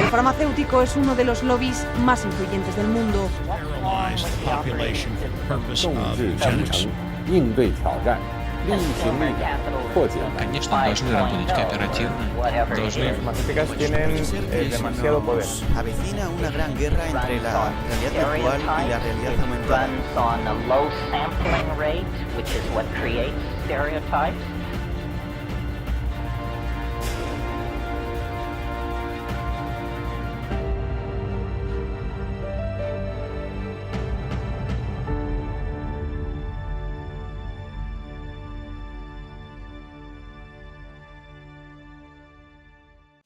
El farmacéutico es uno de los lobbies más influyentes del mundo. 应对挑战，力行力量，破解难题。 Конечно, должны работать кооперативно, должны... Las farmacéuticas tienen demasiado poder. Avecina una gran guerra entre la realidad virtual y la realidad aumentada.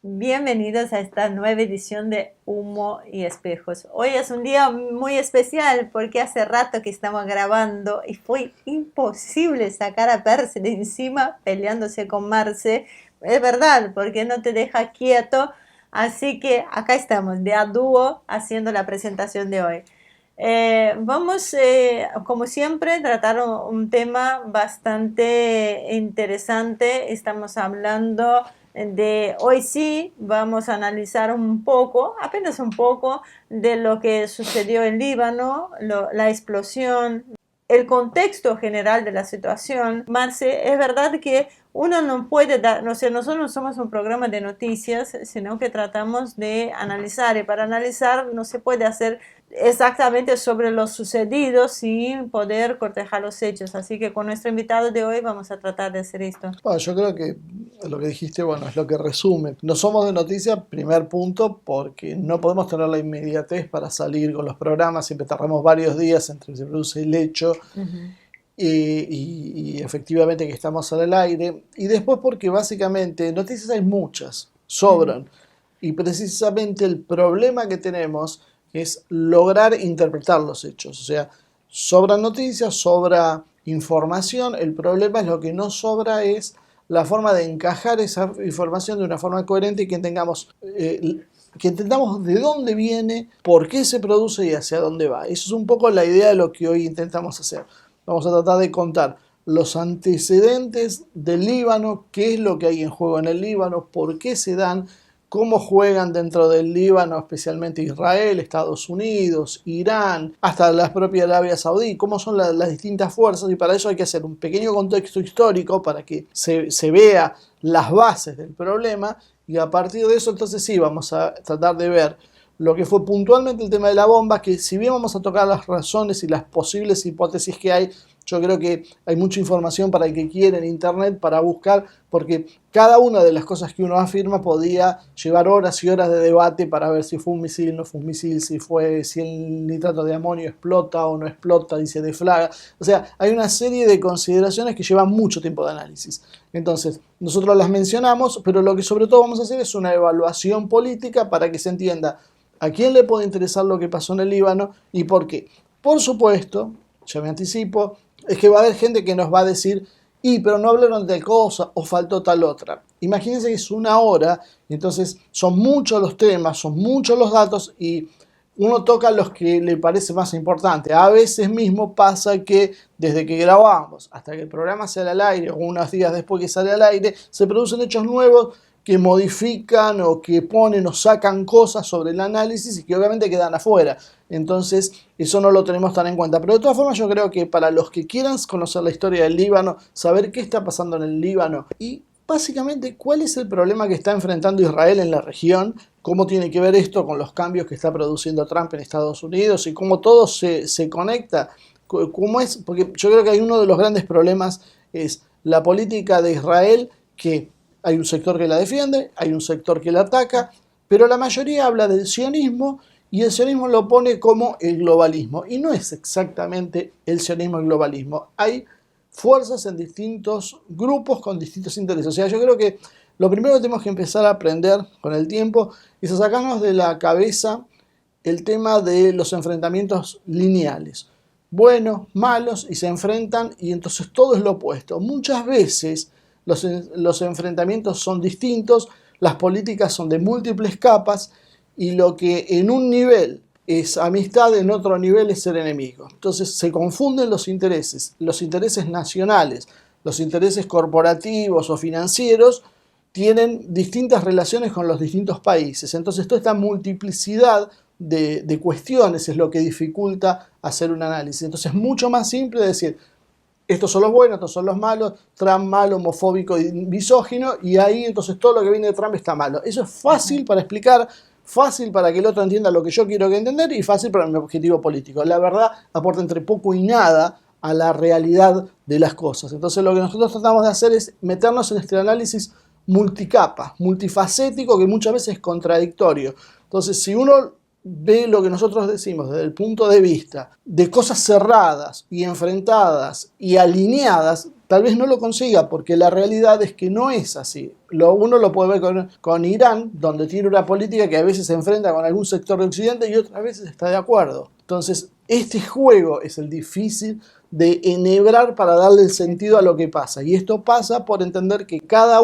Bienvenidos a esta nueva edición de Humo y Espejos. Hoy es un día muy especial porque hace rato que estamos grabando y fue imposible sacar a Percy de encima peleándose con Marce. Es verdad, porque no te deja quieto. Así que acá estamos, de a dúo, haciendo la presentación de hoy. Vamos, como siempre, a tratar un tema bastante interesante. Estamos hablando de hoy sí, vamos a analizar un poco, apenas un poco, de lo que sucedió en Líbano, la explosión, el contexto general de la situación. Marce, es verdad que uno no puede dar, no sé, nosotros no somos un programa de noticias, sino que tratamos de analizar, y para analizar no se puede hacer exactamente sobre lo sucedido sin poder cortejar los hechos, así que con nuestro invitado de hoy vamos a tratar de hacer esto. Bueno, yo creo que lo que dijiste, bueno, es lo que resume. No somos de noticias, primer punto, porque no podemos tener la inmediatez para salir con los programas, siempre tardamos varios días entre que se produce el hecho y efectivamente que estamos al aire, y después porque básicamente noticias hay muchas, sobran, y precisamente el problema que tenemos es lograr interpretar los hechos. O sea, sobran noticias, sobra información, el problema es lo que no sobra es la forma de encajar esa información de una forma coherente y que entendamos de dónde viene, por qué se produce y hacia dónde va. Eso es un poco la idea de lo que hoy intentamos hacer. Vamos a tratar de contar los antecedentes del Líbano, qué es lo que hay en juego en el Líbano, por qué se dan, cómo juegan dentro del Líbano, especialmente Israel, Estados Unidos, Irán, hasta la propia Arabia Saudí, cómo son las distintas fuerzas, y para eso hay que hacer un pequeño contexto histórico para que se vea las bases del problema, y a partir de eso entonces sí vamos a tratar de ver lo que fue puntualmente el tema de la bomba, que si bien vamos a tocar las razones y las posibles hipótesis que hay, yo creo que hay mucha información para el que quiere en internet para buscar, porque cada una de las cosas que uno afirma podía llevar horas y horas de debate para ver si fue un misil, no fue un misil, si el nitrato de amonio explota o no explota y se deflagra. O sea, hay una serie de consideraciones que llevan mucho tiempo de análisis. Entonces, nosotros las mencionamos, pero lo que sobre todo vamos a hacer es una evaluación política para que se entienda a quién le puede interesar lo que pasó en el Líbano y por qué. Por supuesto, ya me anticipo, es que va a haber gente que nos va a decir, pero no hablaron de tal cosa o faltó tal otra. Imagínense que es una hora, y entonces son muchos los temas, son muchos los datos y uno toca los que le parece más importante. A veces mismo pasa que desde que grabamos hasta que el programa sale al aire o unos días después que sale al aire, se producen hechos nuevos que modifican o que ponen o sacan cosas sobre el análisis y que obviamente quedan afuera. Entonces eso no lo tenemos tan en cuenta. Pero de todas formas yo creo que para los que quieran conocer la historia del Líbano, saber qué está pasando en el Líbano y básicamente cuál es el problema que está enfrentando Israel en la región, cómo tiene que ver esto con los cambios que está produciendo Trump en Estados Unidos y cómo todo se conecta, cómo es, porque yo creo que hay uno de los grandes problemas es la política de Israel, que hay un sector que la defiende, hay un sector que la ataca, pero la mayoría habla del sionismo y el sionismo lo pone como el globalismo. Y no es exactamente el sionismo el globalismo. Hay fuerzas en distintos grupos con distintos intereses. O sea, yo creo que lo primero que tenemos que empezar a aprender con el tiempo es a sacarnos de la cabeza el tema de los enfrentamientos lineales. Buenos, malos, y se enfrentan y entonces todo es lo opuesto. Muchas veces los enfrentamientos son distintos, las políticas son de múltiples capas y lo que en un nivel es amistad, en otro nivel es ser enemigo. Entonces se confunden los intereses nacionales, los intereses corporativos o financieros tienen distintas relaciones con los distintos países. Entonces, toda esta multiplicidad de cuestiones es lo que dificulta hacer un análisis. Entonces, es mucho más simple decir, estos son los buenos, estos son los malos, Trump malo, homofóbico y misógino, y ahí entonces todo lo que viene de Trump está malo. Eso es fácil para explicar, fácil para que el otro entienda lo que yo quiero que entender y fácil para mi objetivo político. La verdad aporta entre poco y nada a la realidad de las cosas. Entonces lo que nosotros tratamos de hacer es meternos en este análisis multicapa, multifacético, que muchas veces es contradictorio. Entonces, si uno ve lo que nosotros decimos desde el punto de vista de cosas cerradas y enfrentadas y alineadas, tal vez no lo consiga, porque la realidad es que no es así. Uno lo puede ver con Irán, donde tiene una política que a veces se enfrenta con algún sector de Occidente y otras veces está de acuerdo. Entonces, este juego es el difícil de enhebrar para darle el sentido a lo que pasa. Y esto pasa por entender que cada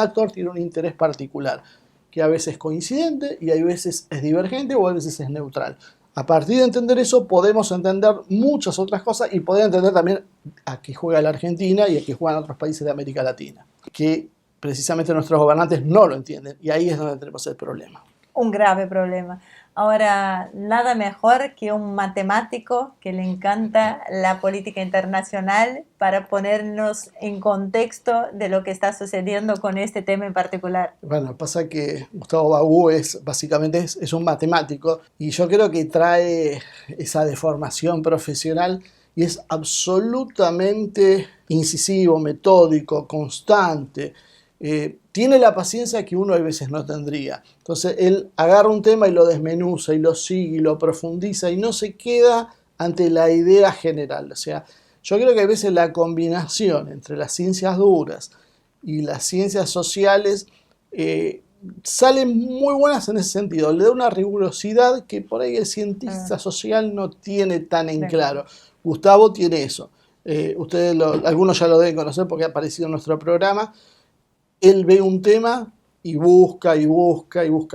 actor tiene un interés particular, que a veces es coincidente y a veces es divergente o a veces es neutral. A partir de entender eso podemos entender muchas otras cosas y poder entender también a qué juega la Argentina y a qué juegan otros países de América Latina, que precisamente nuestros gobernantes no lo entienden y ahí es donde tenemos el problema. Un grave problema. Ahora, nada mejor que un matemático que le encanta la política internacional para ponernos en contexto de lo que está sucediendo con este tema en particular. Bueno, pasa que Gustavo Bagú básicamente es un matemático y yo creo que trae esa deformación profesional y es absolutamente incisivo, metódico, constante. Tiene la paciencia que uno a veces no tendría. Entonces él agarra un tema y lo desmenuza y lo sigue y lo profundiza y no se queda ante la idea general. O sea, yo creo que a veces la combinación entre las ciencias duras y las ciencias sociales salen muy buenas en ese sentido. Le da una rigurosidad que por ahí el cientista social no tiene tan en claro. Gustavo tiene eso. Ustedes algunos ya lo deben conocer porque ha aparecido en nuestro programa. Él ve un tema y busca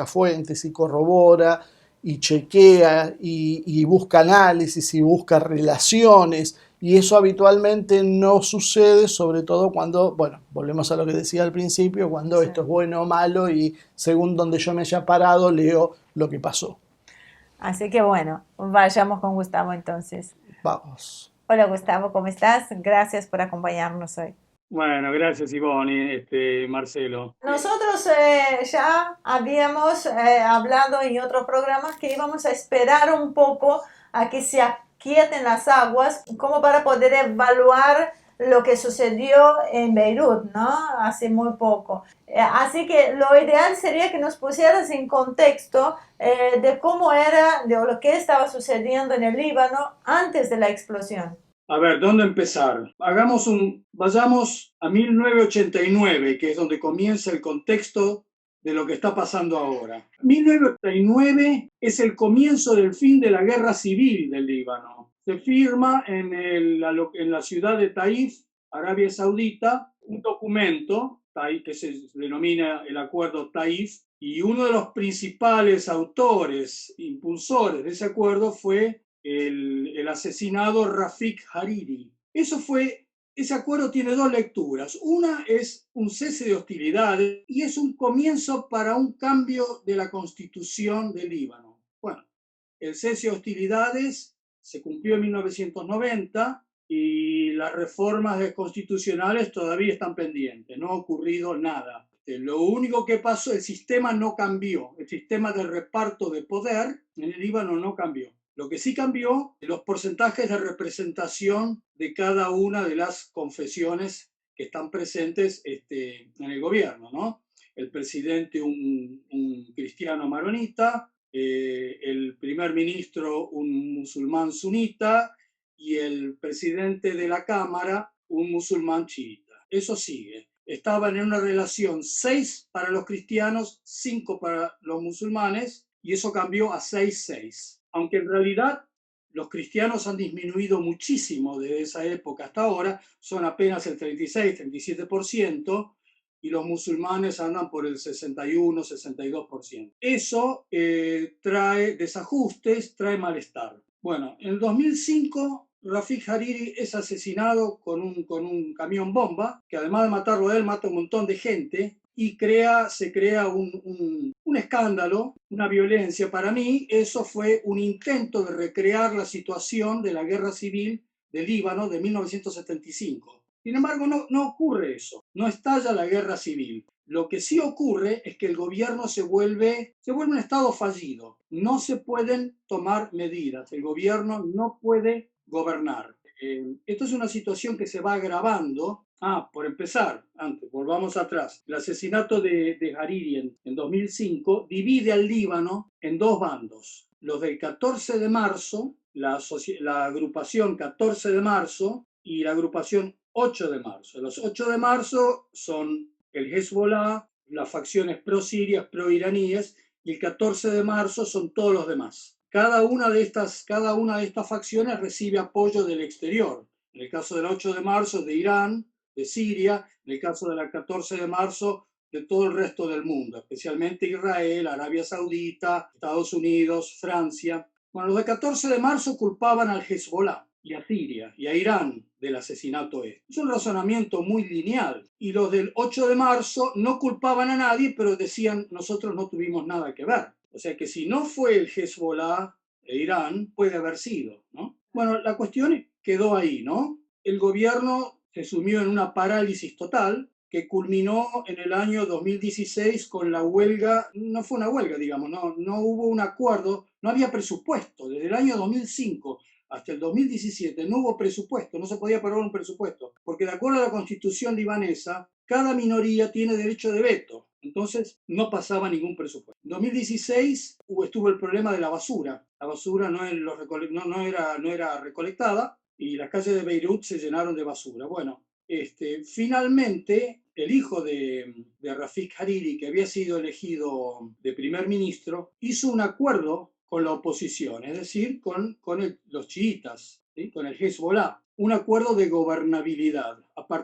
fuentes y corrobora y chequea y busca análisis y busca relaciones y eso habitualmente no sucede, sobre todo cuando, bueno, volvemos a lo que decía al principio, cuando esto es bueno o malo y según donde yo me haya parado leo lo que pasó. Así que bueno, vayamos con Gustavo entonces. Vamos. Hola Gustavo, ¿cómo estás? Gracias por acompañarnos hoy. Bueno, gracias Ivonne, Marcelo. Nosotros ya habíamos hablado en otros programas que íbamos a esperar un poco a que se aquieten las aguas como para poder evaluar lo que sucedió en Beirut, ¿no? Hace muy poco. Así que lo ideal sería que nos pusieras en contexto de cómo era, de lo que estaba sucediendo en el Líbano antes de la explosión. A ver, ¿dónde empezar? Vayamos a 1989, que es donde comienza el contexto de lo que está pasando ahora. 1989 es el comienzo del fin de la guerra civil del Líbano. Se firma en la ciudad de Taif, Arabia Saudita, un documento que se denomina el Acuerdo Taif, y uno de los principales autores, impulsores de ese acuerdo fue el asesinado Rafik Hariri. Ese acuerdo tiene dos lecturas. Una es un cese de hostilidades y es un comienzo para un cambio de la constitución del Líbano. Bueno, el cese de hostilidades se cumplió en 1990 y las reformas constitucionales todavía están pendientes. No ha ocurrido nada. Lo único que pasó, el sistema no cambió. El sistema de reparto de poder en el Líbano no cambió. Lo que sí cambió, los porcentajes de representación de cada una de las confesiones que están presentes en el gobierno, ¿no? El presidente, un cristiano maronita, el primer ministro, un musulmán sunita, y el presidente de la Cámara, un musulmán chiita. Eso sigue. Estaban en una relación 6 para los cristianos, 5 para los musulmanes, y eso cambió a 6-6. Aunque en realidad los cristianos han disminuido muchísimo desde esa época hasta ahora, son apenas el 36-37%, y los musulmanes andan por el 61-62%. Eso trae desajustes, trae malestar. Bueno, en el 2005 Rafik Hariri es asesinado con un camión bomba, que además de matarlo a él, mata a un montón de gente, y se crea un escándalo, una violencia. Para mí eso fue un intento de recrear la situación de la guerra civil del Líbano de 1975. Sin embargo, no ocurre eso, no estalla la guerra civil. Lo que sí ocurre es que el gobierno se vuelve un estado fallido. No se pueden tomar medidas, el gobierno no puede gobernar. Esto es una situación que se va agravando. Por empezar, antes, volvamos atrás. El asesinato de Hariri en 2005 divide al Líbano en dos bandos. Los del 14 de marzo, la agrupación 14 de marzo y la agrupación 8 de marzo. Los 8 de marzo son el Hezbollah, las facciones pro-sirias, pro-iraníes, y el 14 de marzo son todos los demás. Cada una de estas facciones recibe apoyo del exterior. En el caso del 8 de marzo, de Irán, de Siria, en el caso de la 14 de marzo, de todo el resto del mundo, especialmente Israel, Arabia Saudita, Estados Unidos, Francia. Bueno, los de 14 de marzo culpaban al Hezbollah y a Siria y a Irán del asesinato este. Es un razonamiento muy lineal. Y los del 8 de marzo no culpaban a nadie, pero decían, nosotros no tuvimos nada que ver. O sea que si no fue el Hezbollah e Irán, puede haber sido, ¿no? Bueno, la cuestión quedó ahí, ¿no? El gobierno se sumió en una parálisis total que culminó en el año 2016 con la huelga. No fue una huelga, digamos, no hubo un acuerdo, no había presupuesto. Desde el año 2005 hasta el 2017 no hubo presupuesto, no se podía aprobar un presupuesto, porque de acuerdo a la constitución libanesa, cada minoría tiene derecho de veto. Entonces no pasaba ningún presupuesto. En 2016 estuvo el problema de la basura. La basura no era recolectada y las calles de Beirut se llenaron de basura. Bueno, finalmente el hijo de Rafik Hariri, que había sido elegido de primer ministro, hizo un acuerdo con la oposición, es decir, con los chiitas, ¿sí? Con el Hezbollah, un acuerdo de gobernabilidad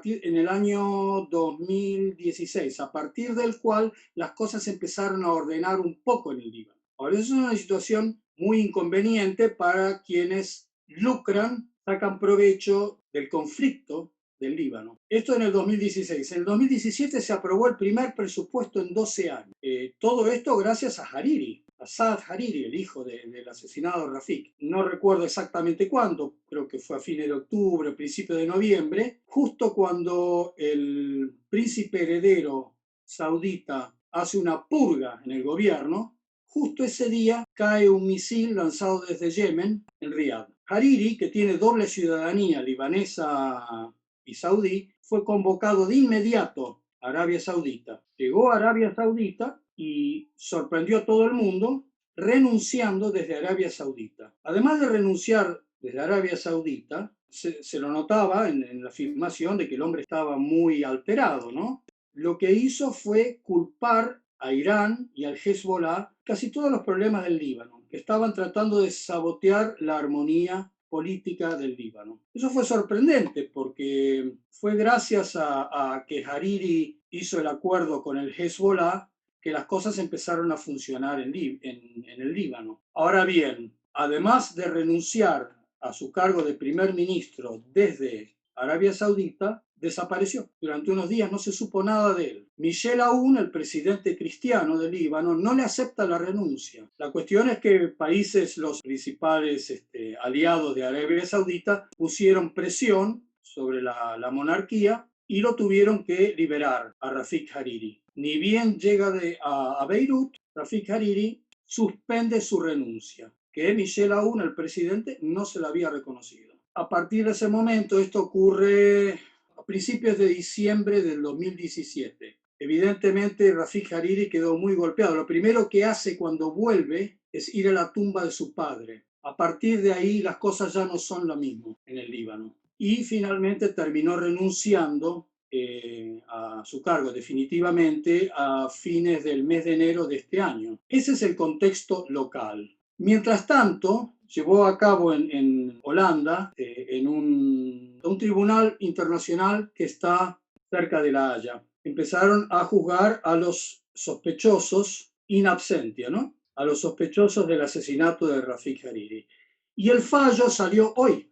en el año 2016, a partir del cual las cosas empezaron a ordenar un poco en el Líbano. Ahora, eso es una situación muy inconveniente para quienes lucran, sacan provecho del conflicto del Líbano. Esto en el 2016. En el 2017 se aprobó el primer presupuesto en 12 años. Todo esto gracias a Hariri, a Saad Hariri, el hijo del asesinado Rafik. No recuerdo exactamente cuándo, creo que fue a fines de octubre, principio de noviembre, justo cuando el príncipe heredero saudita hace una purga en el gobierno. Justo ese día cae un misil lanzado desde Yemen en Riad. Hariri, que tiene doble ciudadanía libanesa y saudí, fue convocado de inmediato a Arabia Saudita. Llegó a Arabia Saudita y sorprendió a todo el mundo renunciando desde Arabia Saudita. Además de renunciar desde Arabia Saudita, se lo notaba en la afirmación de que el hombre estaba muy alterado, ¿no? Lo que hizo fue culpar a Irán y al Hezbollah casi todos los problemas del Líbano, que estaban tratando de sabotear la armonía política del Líbano. Eso fue sorprendente porque fue gracias a que Hariri hizo el acuerdo con el Hezbollah que las cosas empezaron a funcionar en el Líbano. Ahora bien, además de renunciar a su cargo de primer ministro desde Arabia Saudita, desapareció. Durante unos días no se supo nada de él. Michel Aoun, el presidente cristiano del Líbano, no le acepta la renuncia. La cuestión es que los principales aliados de Arabia Saudita, pusieron presión sobre la monarquía y lo tuvieron que liberar a Rafik Hariri. Ni bien llega a Beirut, Rafik Hariri suspende su renuncia, que Michel Aoun, el presidente, no se la había reconocido. A partir de ese momento, esto ocurre a principios de diciembre del 2017. Evidentemente, Rafik Hariri quedó muy golpeado. Lo primero que hace cuando vuelve es ir a la tumba de su padre. A partir de ahí, las cosas ya no son lo mismo en el Líbano. Y finalmente terminó renunciando a su cargo definitivamente a fines del mes de enero de este año. Ese es el contexto local. Mientras tanto, llevó a cabo en Holanda, en un tribunal internacional que está cerca de La Haya. Empezaron a juzgar a los sospechosos in absentia, ¿no? A los sospechosos del asesinato de Rafik Hariri. Y el fallo salió hoy.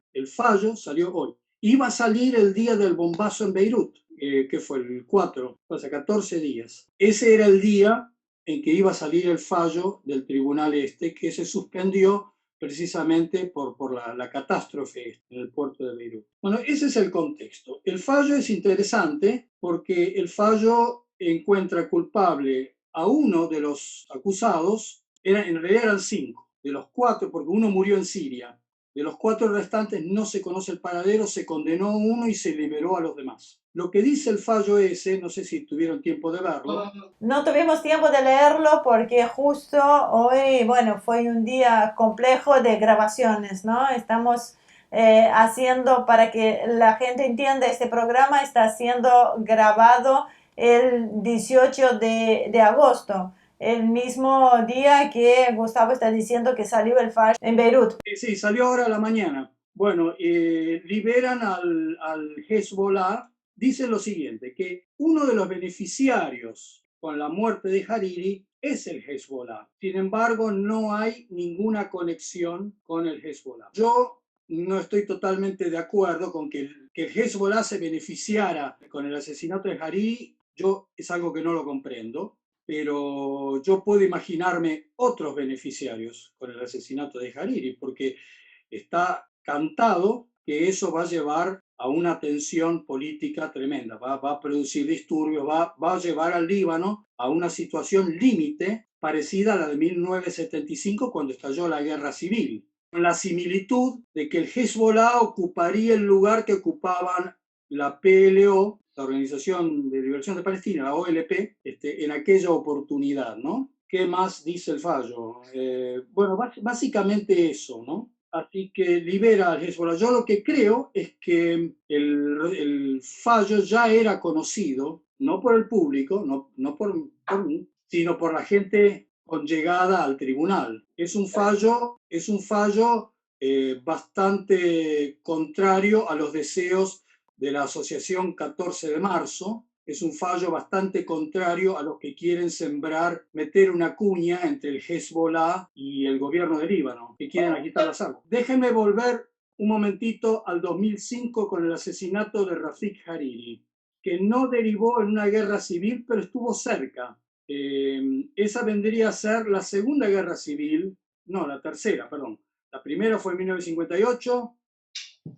Iba a salir el día del bombazo en Beirut. ¿qué fue? El 4, hace 14 días. Ese era el día en que iba a salir el fallo del tribunal que se suspendió precisamente por la catástrofe en el puerto de Beirut. Bueno, ese es el contexto. El fallo es interesante porque el fallo encuentra culpable a uno de los acusados, en realidad eran 5, de los 4, porque uno murió en Siria. De los 4 restantes no se conoce el paradero, se condenó a uno y se liberó a los demás. Lo que dice el fallo ese, no sé si tuvieron tiempo de verlo. No tuvimos tiempo de leerlo porque justo hoy, bueno, fue un día complejo de grabaciones, ¿no? Estamos haciendo, para que la gente entienda, este programa está siendo grabado el 18 de agosto. El mismo día que Gustavo está diciendo que salió el fallo en Beirut. Sí, salió ahora a la mañana. Bueno, liberan al Hezbollah. Dicen lo siguiente, que uno de los beneficiarios con la muerte de Hariri es el Hezbollah. Sin embargo, no hay ninguna conexión con el Hezbollah. Yo no estoy totalmente de acuerdo con que el Hezbollah se beneficiara con el asesinato de Hariri. Es algo que no lo comprendo. Pero yo puedo imaginarme otros beneficiarios con el asesinato de Hariri, porque está cantado que eso va a llevar a una tensión política tremenda, va a producir disturbios, va a llevar al Líbano a una situación límite parecida a la de 1975 cuando estalló la guerra civil, con la similitud de que el Hezbollah ocuparía el lugar que ocupaban la PLO, la Organización de Liberación de Palestina, la OLP, en aquella oportunidad, ¿no? ¿Qué más dice el fallo? Bueno, básicamente eso, ¿no? Así que libera al Hezbollah. Yo lo que creo es que el fallo ya era conocido, no por el público, no por mí, sino por la gente con llegada al tribunal. Es un fallo bastante contrario a los deseos de la Asociación 14 de marzo, es un fallo bastante contrario a los que quieren meter una cuña entre el Hezbollah y el gobierno de Líbano, que quieren agitar las aguas. Déjenme volver un momentito al 2005 con el asesinato de Rafik Hariri, que no derivó en una guerra civil, pero estuvo cerca. Esa vendría a ser la segunda guerra civil, no, la tercera, perdón. La primera fue en 1958,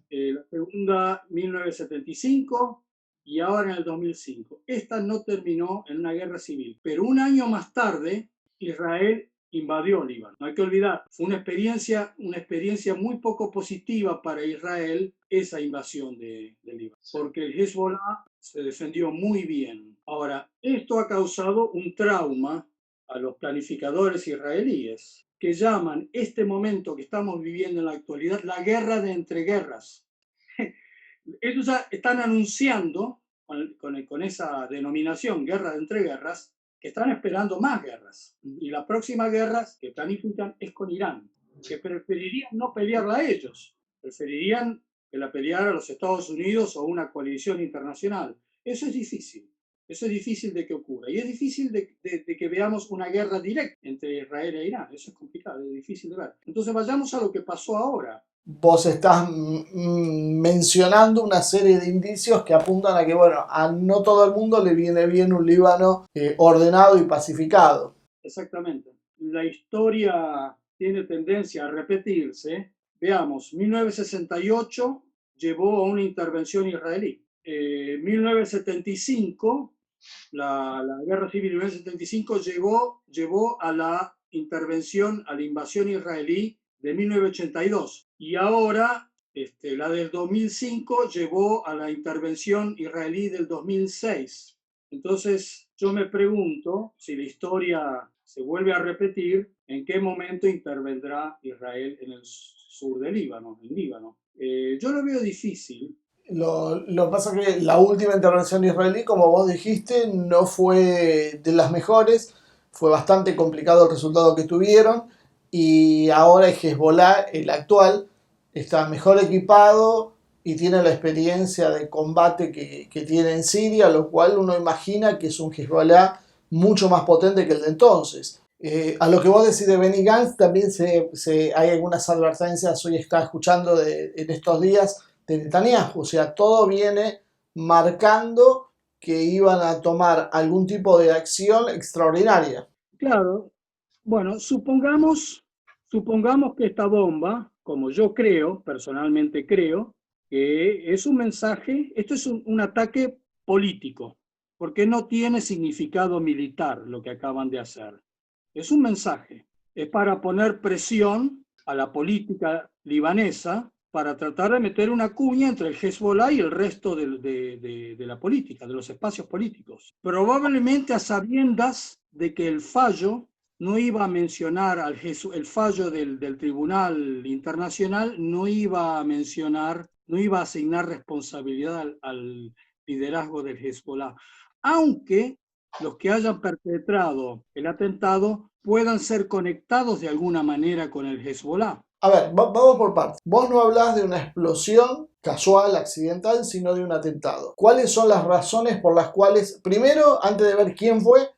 la segunda 1975 y ahora en el 2005. Esta no terminó en una guerra civil, pero un año más tarde Israel invadió Líbano. No hay que olvidar, fue una experiencia muy poco positiva para Israel esa invasión de Líbano, porque el Hezbollah se defendió muy bien. Ahora, esto ha causado un trauma a los planificadores israelíes, que llaman este momento que estamos viviendo en la actualidad la guerra de entreguerras. Ellos ya están anunciando, con esa denominación, guerra de entreguerras, que están esperando más guerras. Y la próxima guerra que planifican es con Irán, que preferirían no pelearla a ellos, preferirían que la peleara los Estados Unidos o una coalición internacional. Eso es difícil. Eso es difícil de que ocurra. Y es difícil de que veamos una guerra directa entre Israel e Irán. Eso es complicado, es difícil de ver. Entonces vayamos a lo que pasó ahora. Vos estás mencionando una serie de indicios que apuntan a que, bueno, a no todo el mundo le viene bien un Líbano ordenado y pacificado. Exactamente. La historia tiene tendencia a repetirse. Veamos, 1968 llevó a una intervención israelí. 1975, la guerra civil de 1975 llevó a la intervención, a la invasión israelí de 1982. Y ahora, la del 2005 llevó a la intervención israelí del 2006. Entonces, yo me pregunto si la historia se vuelve a repetir, ¿en qué momento intervendrá Israel en el sur de Líbano, en Líbano? Yo lo veo difícil. Lo que pasa es que la última intervención israelí, como vos dijiste, no fue de las mejores, fue bastante complicado el resultado que tuvieron, y ahora el Hezbollah, el actual, está mejor equipado y tiene la experiencia de combate que tiene en Siria, lo cual uno imagina que es un Hezbollah mucho más potente que el de entonces. A lo que vos decís de Benny Gantz, también hay algunas advertencias, hoy está escuchando en estos días, de Netanyahu. O sea, todo viene marcando que iban a tomar algún tipo de acción extraordinaria. Claro, bueno, supongamos que esta bomba, como yo creo, personalmente creo, que es un mensaje, esto es un ataque político, porque no tiene significado militar lo que acaban de hacer. Es un mensaje, es para poner presión a la política libanesa para tratar de meter una cuña entre el Hezbollah y el resto de la política, de los espacios políticos. Probablemente a sabiendas de que el fallo no iba a mencionar el fallo del Tribunal Internacional, no iba a asignar responsabilidad al liderazgo del Hezbollah, aunque los que hayan perpetrado el atentado puedan ser conectados de alguna manera con el Hezbollah. A ver, vamos por partes. Vos no hablás de una explosión casual, accidental, sino de un atentado. ¿Cuáles son las razones por las cuales, primero, antes de ver quién fue,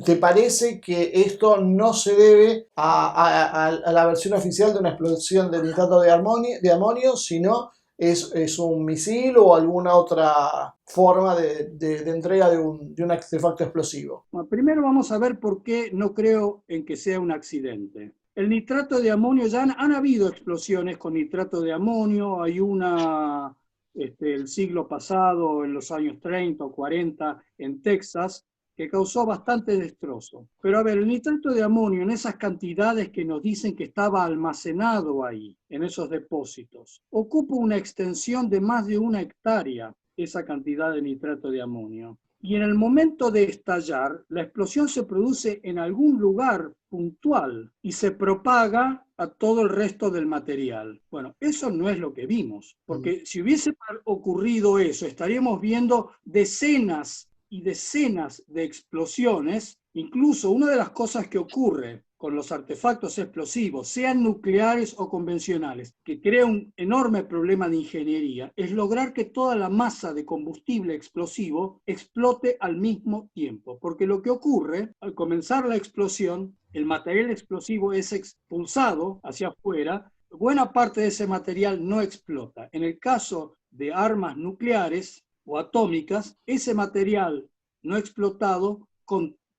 te parece que esto no se debe a la versión oficial de una explosión de nitrato de amonio, sino es un misil o alguna otra forma de entrega de un artefacto explosivo? Bueno, primero vamos a ver por qué no creo en que sea un accidente. El nitrato de amonio, ya han habido explosiones con nitrato de amonio, hay una el siglo pasado, en los años 30 o 40, en Texas, que causó bastante destrozo. Pero a ver, el nitrato de amonio en esas cantidades que nos dicen que estaba almacenado ahí, en esos depósitos, ocupa una extensión de más de 1 hectárea, esa cantidad de nitrato de amonio. Y en el momento de estallar, la explosión se produce en algún lugar puntual y se propaga a todo el resto del material. Bueno, eso no es lo que vimos, porque si hubiese ocurrido eso, estaríamos viendo decenas y decenas de explosiones. Incluso una de las cosas que ocurre con los artefactos explosivos, sean nucleares o convencionales, que crea un enorme problema de ingeniería, es lograr que toda la masa de combustible explosivo explote al mismo tiempo. Porque lo que ocurre, al comenzar la explosión, el material explosivo es expulsado hacia afuera, buena parte de ese material no explota. En el caso de armas nucleares o atómicas, ese material no explotado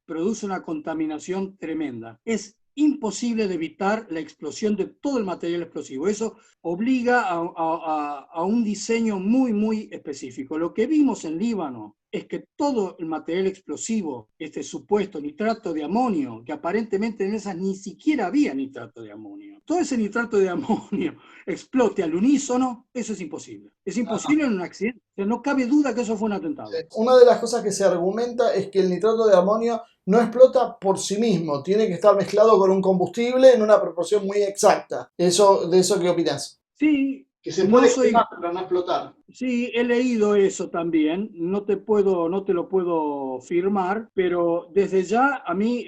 produce una contaminación tremenda. Es imposible de evitar la explosión de todo el material explosivo. Eso obliga a un diseño muy, muy específico. Lo que vimos en Líbano es que todo el material explosivo, este supuesto nitrato de amonio, que aparentemente en esas ni siquiera había nitrato de amonio, todo ese nitrato de amonio explote al unísono, eso es imposible. Es imposible en un accidente. O sea, no cabe duda que eso fue un atentado. Una de las cosas que se argumenta es que el nitrato de amonio no explota por sí mismo, tiene que estar mezclado con un combustible en una proporción muy exacta. ¿De eso qué opinás? Sí. Que se puede quemar para no explotar. Sí, he leído eso también, no te lo puedo firmar, pero desde ya a mí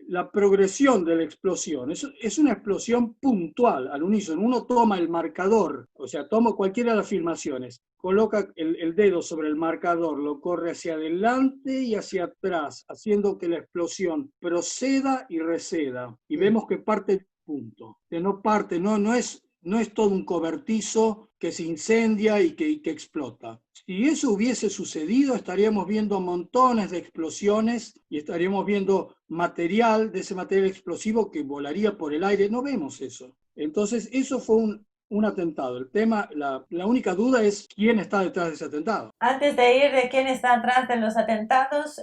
la progresión de la explosión es una explosión puntual, al unísono. Uno toma el marcador, o sea, toma cualquiera de las filmaciones, coloca el dedo sobre el marcador, lo corre hacia adelante y hacia atrás, haciendo que la explosión proceda y receda, y vemos que parte del punto, que no parte, no es todo un cobertizo que se incendia y que explota. Si eso hubiese sucedido, estaríamos viendo montones de explosiones y estaríamos viendo material de ese material explosivo que volaría por el aire. No vemos eso. Entonces, eso fue un atentado. El tema, la única duda es quién está detrás de ese atentado. Antes de ir de quién está atrás de los atentados,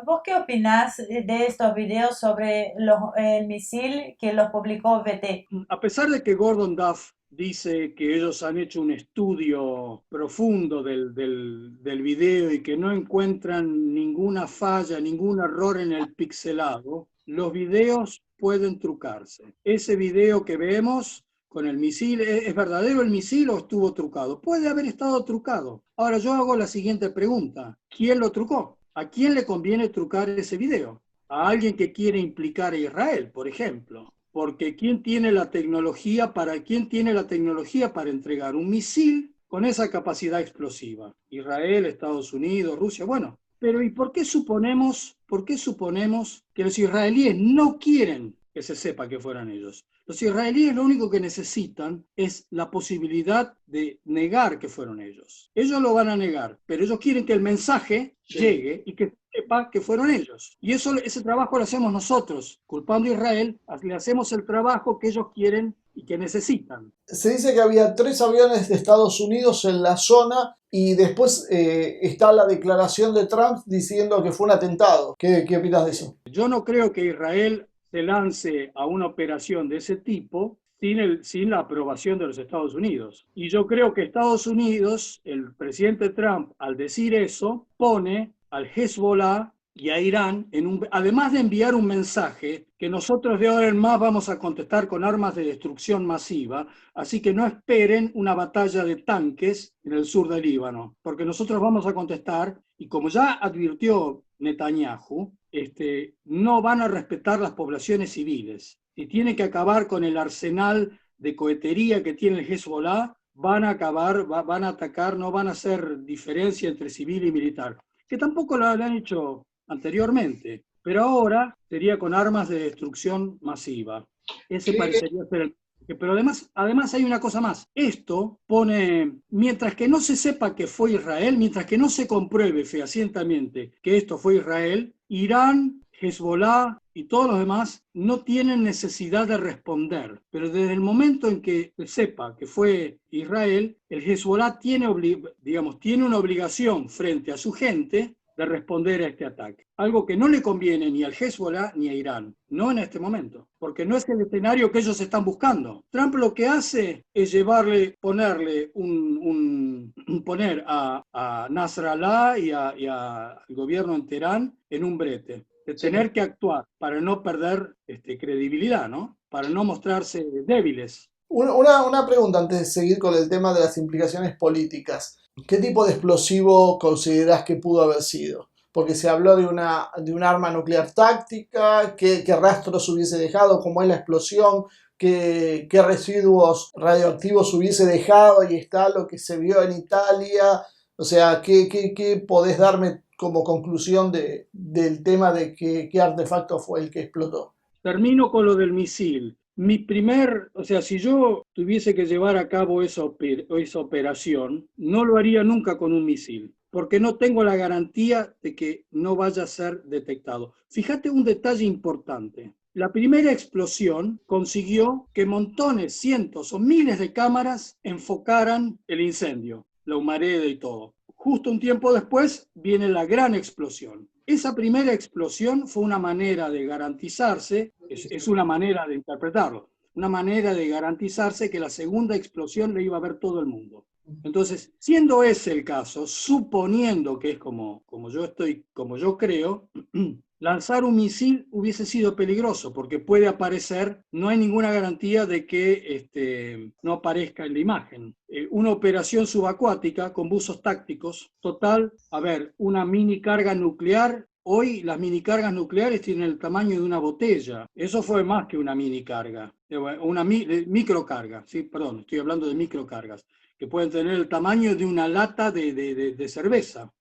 ¿vos qué opinás de estos videos sobre el misil que los publicó VT? A pesar de que Gordon Duff dice que ellos han hecho un estudio profundo del video y que no encuentran ninguna falla, ningún error en el pixelado, los videos pueden trucarse. Ese video que vemos con el misil, ¿es verdadero el misil o estuvo trucado? Puede haber estado trucado. Ahora yo hago la siguiente pregunta. ¿Quién lo trucó? ¿A quién le conviene trucar ese video? A alguien que quiere implicar a Israel, por ejemplo. Porque ¿quién tiene la tecnología para entregar un misil con esa capacidad explosiva? Israel, Estados Unidos, Rusia, bueno. Pero ¿y por qué suponemos que los israelíes no quieren que se sepa que fueran ellos? Los israelíes lo único que necesitan es la posibilidad de negar que fueron ellos. Ellos lo van a negar, pero ellos quieren que el mensaje llegue y que sepa que fueron ellos. Y ese trabajo lo hacemos nosotros. Culpando a Israel, le hacemos el trabajo que ellos quieren y que necesitan. Se dice que había 3 aviones de Estados Unidos en la zona y después está la declaración de Trump diciendo que fue un atentado. ¿Qué opinas de eso? Yo no creo que Israel se lance a una operación de ese tipo sin la aprobación de los Estados Unidos. Y yo creo que Estados Unidos, el presidente Trump, al decir eso, pone al Hezbollah y a Irán, además de enviar un mensaje que nosotros de ahora en más vamos a contestar con armas de destrucción masiva, así que no esperen una batalla de tanques en el sur del Líbano, porque nosotros vamos a contestar, y como ya advirtió Netanyahu, no van a respetar las poblaciones civiles. Si tienen que acabar con el arsenal de cohetería que tiene el Hezbollah, van a atacar, no van a hacer diferencia entre civil y militar, que tampoco lo han hecho anteriormente, pero ahora sería con armas de destrucción masiva. Ese parecería ser el... Pero además hay una cosa más. Esto pone, mientras que no se sepa que fue Israel, mientras que no se compruebe fehacientemente que esto fue Israel, Irán, Hezbollah y todos los demás no tienen necesidad de responder. Pero desde el momento en que se sepa que fue Israel, el Hezbollah tiene una obligación frente a su gente de responder a este ataque. Algo que no le conviene ni al Hezbollah ni a Irán, no en este momento, porque no es el escenario que ellos están buscando. Trump lo que hace es poner a Nasrallah y al gobierno en Teherán en un brete, de tener que actuar para no perder credibilidad, ¿no? Para no mostrarse débiles. Una pregunta antes de seguir con el tema de las implicaciones políticas. ¿Qué tipo de explosivo considerás que pudo haber sido? Porque se habló de un arma nuclear táctica, ¿qué rastros hubiese dejado? ¿Cómo es la explosión? ¿Qué residuos radioactivos hubiese dejado? Y está lo que se vio en Italia. O sea, ¿qué podés darme como conclusión del tema de qué artefacto fue el que explotó? Termino con lo del misil. Si yo tuviese que llevar a cabo esa operación, no lo haría nunca con un misil, porque no tengo la garantía de que no vaya a ser detectado. Fíjate un detalle importante. La primera explosión consiguió que montones, cientos o miles de cámaras enfocaran el incendio, la humareda y todo. Justo un tiempo después viene la gran explosión. Esa primera explosión fue una manera de garantizarse, es una manera de interpretarlo, una manera de garantizarse que la segunda explosión le iba a ver todo el mundo. Entonces, siendo ese el caso, suponiendo que es como yo creo, lanzar un misil hubiese sido peligroso porque puede aparecer, no hay ninguna garantía de que no aparezca en la imagen. Una operación subacuática con buzos tácticos, total, una mini carga nuclear. Hoy las mini cargas nucleares tienen el tamaño de una botella. Eso fue más que una mini carga, una microcarga. Sí, perdón, estoy hablando de microcargas, que pueden tener el tamaño de una lata de cerveza.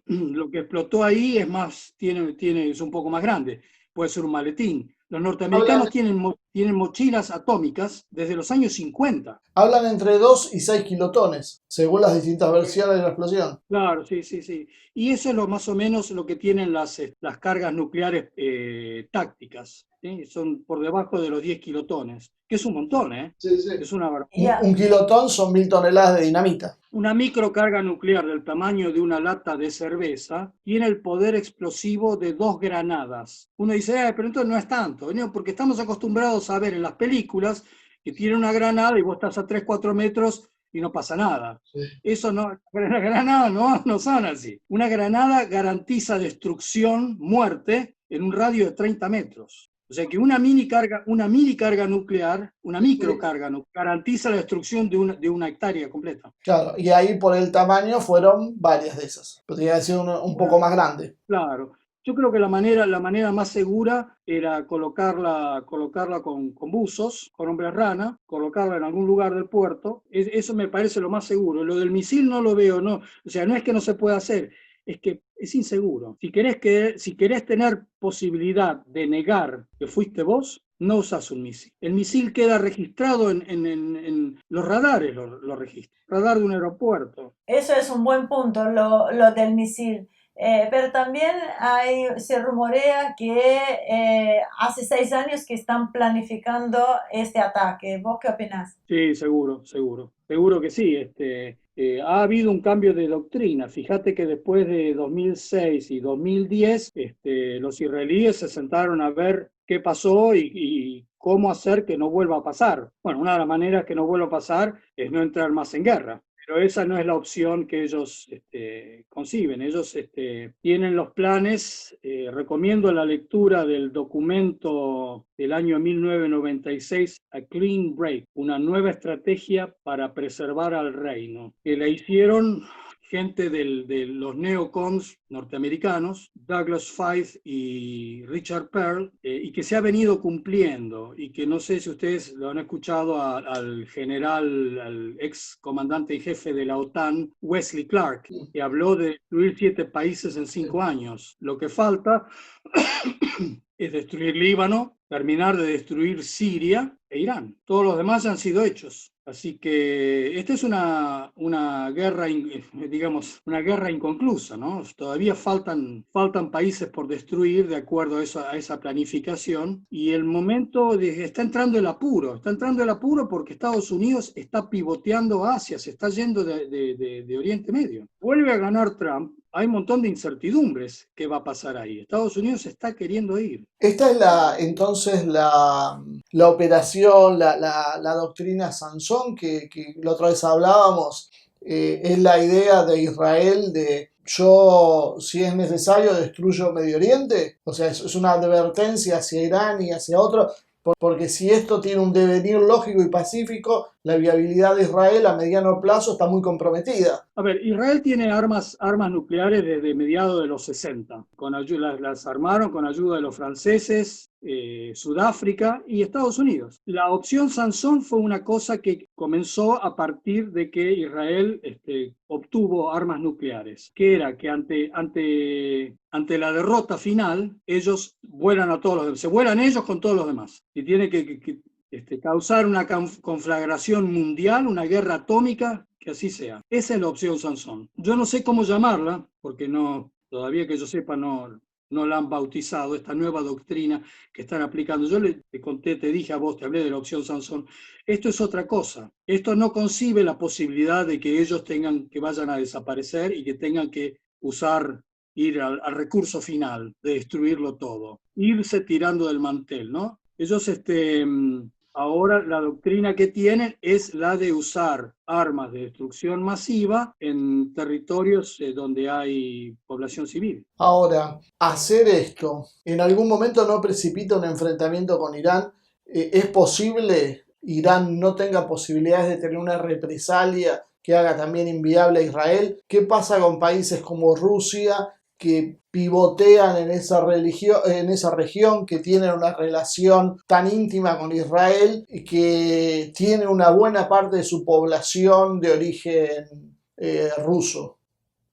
Lo que explotó ahí es un poco más grande, puede ser un maletín. Los norteamericanos tienen mochilas atómicas desde los años 50. Hablan entre 2 y 6 kilotones, según las distintas versiones de la explosión. Claro, sí. Y eso es más o menos lo que tienen las cargas nucleares tácticas. ¿Sí? Son por debajo de los 10 kilotones, que es un montón, ¿eh? Sí. Es una barbaridad. Un kilotón son 1000 toneladas de dinamita. Una microcarga nuclear del tamaño de una lata de cerveza tiene el poder explosivo de 2 granadas. Uno dice, pero entonces no es tanto, ¿no? Porque estamos acostumbrados a ver en las películas que tiene una granada y vos estás a 3-4 metros y no pasa nada. Sí. Eso no, las granadas no son así. Una granada garantiza destrucción, muerte, en un radio de 30 metros. O sea que una microcarga nuclear garantiza la destrucción de una hectárea completa. Claro, y ahí por el tamaño fueron varias de esas. Podría ser un poco más grande. Claro. Yo creo que la manera más segura era colocarla con buzos, con hombres rana, colocarla en algún lugar del puerto. Eso me parece lo más seguro. Lo del misil no lo veo, no. O sea, no es que no se pueda hacer, es que es inseguro. Si querés tener posibilidad de negar que fuiste vos, no usás un misil. El misil queda registrado en los radares, lo registra. Radar de un aeropuerto. Eso es un buen punto, lo del misil. Pero también se rumorea que hace 6 años que están planificando este ataque. ¿Vos qué opinás? Sí, seguro que sí. Ha habido un cambio de doctrina. Fíjate que después de 2006 y 2010, los israelíes se sentaron a ver qué pasó y cómo hacer que no vuelva a pasar. Bueno, una de las maneras que no vuelva a pasar es no entrar más en guerra. Pero esa no es la opción que ellos conciben. Ellos tienen los planes. Recomiendo la lectura del documento del año 1996, A Clean Break, una nueva estrategia para preservar al reino, que la hicieron gente de los neocons norteamericanos, Douglas Feith y Richard Perle, y que se ha venido cumpliendo, y que no sé si ustedes lo han escuchado al general, al ex comandante en jefe de la OTAN, Wesley Clark, que habló de destruir 7 países en 5 años. Lo que falta es destruir Líbano, terminar de destruir Siria e Irán. Todos los demás ya han sido hechos. Así que esta es una guerra, digamos, una guerra inconclusa, ¿no? Todavía faltan países por destruir de acuerdo a esa planificación, y el momento está entrando el apuro porque Estados Unidos está pivoteando Asia, se está yendo de Oriente Medio. Vuelve a ganar Trump. Hay un montón de incertidumbres. ¿Qué va a pasar ahí? Estados Unidos se está queriendo ir. Esta es entonces la operación, la doctrina Sansón que la otra vez hablábamos. Es la idea de Israel de yo, si es necesario, destruyo Medio Oriente. O sea, es una advertencia hacia Irán y hacia otros. Porque si esto tiene un devenir lógico y pacífico, la viabilidad de Israel a mediano plazo está muy comprometida. A ver, Israel tiene armas nucleares desde mediados de los 60. Las armaron con ayuda de los franceses, Sudáfrica y Estados Unidos. La opción Sansón fue una cosa que comenzó a partir de que Israel obtuvo armas nucleares, que era que ante la derrota final, ellos vuelan a todos los demás, se vuelan ellos con todos los demás. Y tiene que causar una conflagración mundial, una guerra atómica, que así sea. Esa es la opción Sansón. Yo no sé cómo llamarla, porque todavía que yo sepa no la han bautizado, esta nueva doctrina que están aplicando. Yo te dije a vos, te hablé de la opción Sansón. Esto es otra cosa. Esto no concibe la posibilidad de que ellos que vayan a desaparecer y que tengan que ir al recurso final de destruirlo todo. Irse tirando del mantel, ¿no? Ellos ahora la doctrina que tienen es la de usar armas de destrucción masiva en territorios donde hay población civil. Ahora, hacer esto, ¿en algún momento no precipita un enfrentamiento con Irán? ¿Es posible Irán no tenga posibilidades de tener una represalia que haga también inviable a Israel? ¿Qué pasa con países como Rusia, que pivotean en esa región, que tienen una relación tan íntima con Israel y que tiene una buena parte de su población de origen ruso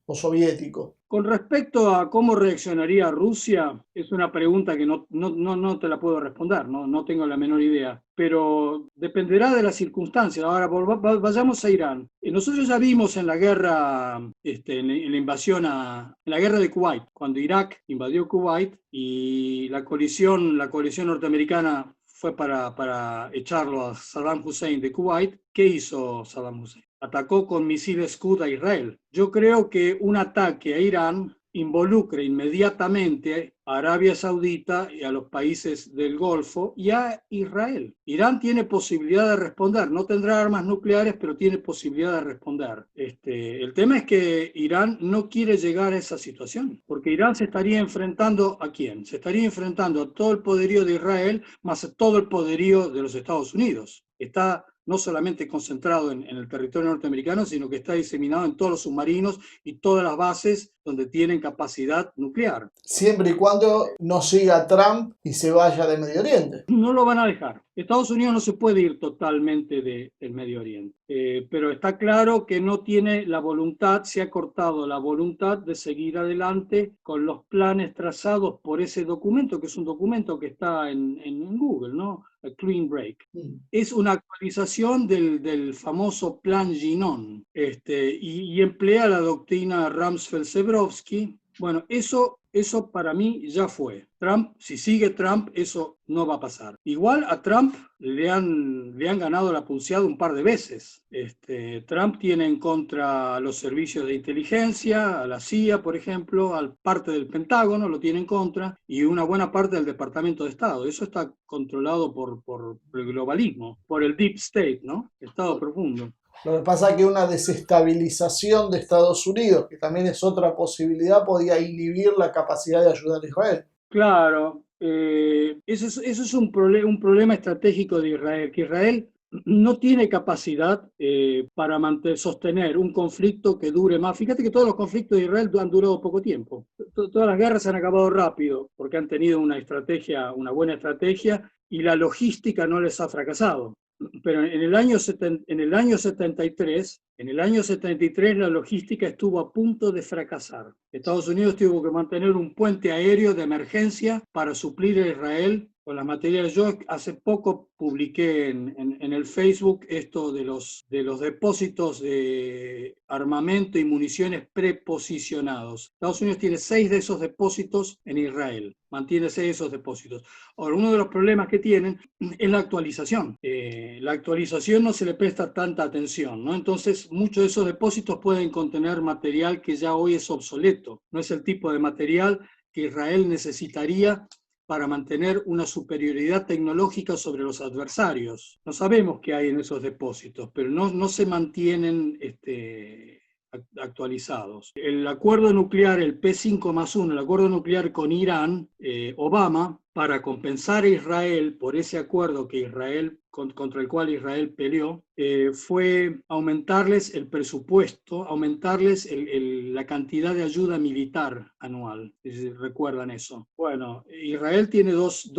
o soviético? Con respecto a cómo reaccionaría Rusia, es una pregunta que no te la puedo responder, no tengo la menor idea, pero dependerá de las circunstancias. Ahora vayamos a Irán. Nosotros ya vimos en la guerra, en la invasión, en la guerra de Kuwait, cuando Irak invadió Kuwait y la coalición norteamericana fue para echarlo a Saddam Hussein de Kuwait. ¿Qué hizo Saddam Hussein? Atacó con misiles Scud a Israel. Yo creo que un ataque a Irán involucre inmediatamente a Arabia Saudita y a los países del Golfo y a Israel. Irán tiene posibilidad de responder, no tendrá armas nucleares, pero tiene posibilidad de responder. El tema es que Irán no quiere llegar a esa situación, porque Irán se estaría enfrentando ¿a quién? Se estaría enfrentando a todo el poderío de Israel, más a todo el poderío de los Estados Unidos. Está no solamente concentrado en el territorio norteamericano, sino que está diseminado en todos los submarinos y todas las bases donde tienen capacidad nuclear. Siempre y cuando no siga Trump y se vaya de Medio Oriente. No lo van a dejar. Estados Unidos no se puede ir totalmente del Medio Oriente, pero está claro que no tiene la voluntad, se ha cortado la voluntad de seguir adelante con los planes trazados por ese documento, que es un documento que está en Google, ¿no? A Clean Break. Es una actualización del famoso Plan Ginon, y emplea la doctrina Rumsfeld-Zebrowski. Bueno, eso para mí ya fue. Trump, si sigue Trump, eso no va a pasar. Igual a Trump le han ganado la pulseada un par de veces. Trump tiene en contra a los servicios de inteligencia, a la CIA, por ejemplo, a parte del Pentágono lo tiene en contra, y una buena parte del Departamento de Estado. Eso está controlado por el globalismo, por el Deep State, ¿no? Estado profundo. Lo que pasa es que una desestabilización de Estados Unidos, que también es otra posibilidad, podía inhibir la capacidad de ayudar a Israel. Claro, eso es un problema estratégico de Israel, que Israel no tiene capacidad para sostener un conflicto que dure más. Fíjate que todos los conflictos de Israel han durado poco tiempo. Todas las guerras se han acabado rápido, porque han tenido una buena estrategia, y la logística no les ha fracasado. Pero en el año 73 la logística estuvo a punto de fracasar. Estados Unidos tuvo que mantener un puente aéreo de emergencia para suplir a Israel con las materias. Yo hace poco publiqué en el Facebook esto de los depósitos de armamento y municiones preposicionados. Estados Unidos tiene 6 de esos depósitos en Israel, mantiene 6 de esos depósitos. Ahora, uno de los problemas que tienen es la actualización. La actualización no se le presta tanta atención, ¿no? Entonces, muchos de esos depósitos pueden contener material que ya hoy es obsoleto. No es el tipo de material que Israel necesitaría para mantener una superioridad tecnológica sobre los adversarios. No sabemos qué hay en esos depósitos, pero no se mantienen actualizados. El acuerdo nuclear, el P5+1, el acuerdo nuclear con Irán, Obama, para compensar a Israel por ese acuerdo que contra el cual Israel peleó, fue aumentarles el presupuesto, aumentarles la cantidad de ayuda militar anual. ¿Recuerdan eso? Bueno, Israel tiene dos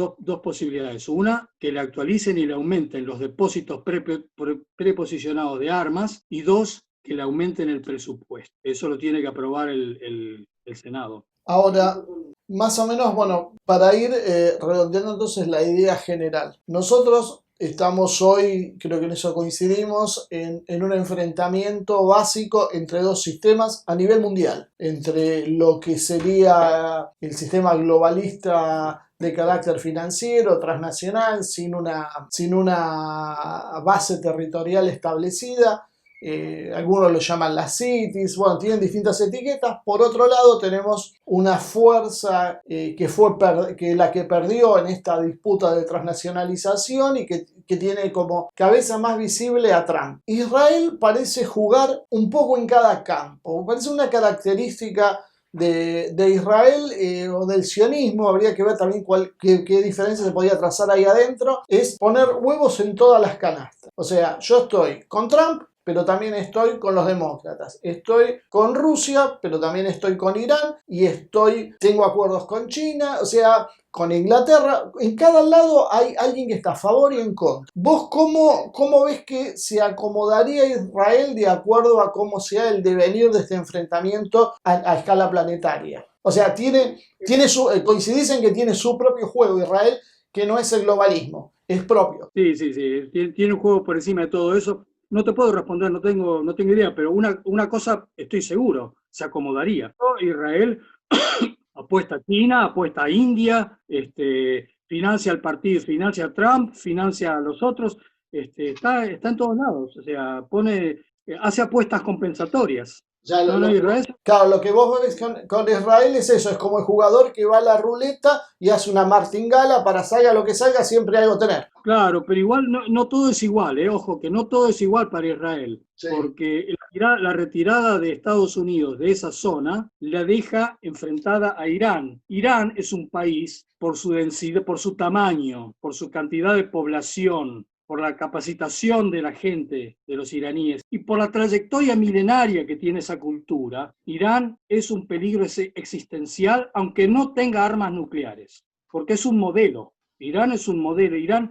posibilidades. Una, que le actualicen y le aumenten los depósitos preposicionados de armas, y dos, que le aumenten el presupuesto. Eso lo tiene que aprobar el Senado. Ahora, más o menos, bueno, para ir redondeando entonces la idea general. Nosotros estamos hoy, creo que en eso coincidimos, en un enfrentamiento básico entre dos sistemas a nivel mundial. Entre lo que sería el sistema globalista de carácter financiero, transnacional, sin una base territorial establecida. Algunos lo llaman las cities, bueno, tienen distintas etiquetas. Por otro lado, tenemos una fuerza que la que perdió en esta disputa de transnacionalización y que tiene como cabeza más visible a Trump. Israel parece jugar un poco en cada campo, parece una característica de Israel o del sionismo. Habría que ver también qué diferencia se podía trazar ahí adentro. Es poner huevos en todas las canastas. O sea, yo estoy con Trump, pero también estoy con los demócratas. Estoy con Rusia, pero también estoy con Irán, y tengo acuerdos con China, o sea, con Inglaterra. En cada lado hay alguien que está a favor y en contra. ¿Vos cómo ves que se acomodaría Israel de acuerdo a cómo sea el devenir de este enfrentamiento a escala planetaria? O sea, coincidís en que tiene su propio juego Israel, que no es el globalismo, es propio. Sí. Tiene un juego por encima de todo eso. No te puedo responder, no tengo idea, pero una cosa estoy seguro, se acomodaría. Israel apuesta a China, apuesta a India, financia al partido, financia a Trump, financia a los otros, está en todos lados, o sea, hace apuestas compensatorias. Claro, lo que vos ves con Israel es eso, es como el jugador que va a la ruleta y hace una martingala para salga lo que salga, siempre hay algo a tener. Claro, pero igual no todo es igual, ojo, que no todo es igual para Israel, sí. Porque la retirada de Estados Unidos de esa zona la deja enfrentada a Irán. Irán es un país por su densidad, por su tamaño, por su cantidad de población, por la capacitación de la gente, de los iraníes, y por la trayectoria milenaria que tiene esa cultura. Irán es un peligro existencial, aunque no tenga armas nucleares, porque es un modelo. Irán es un modelo. Irán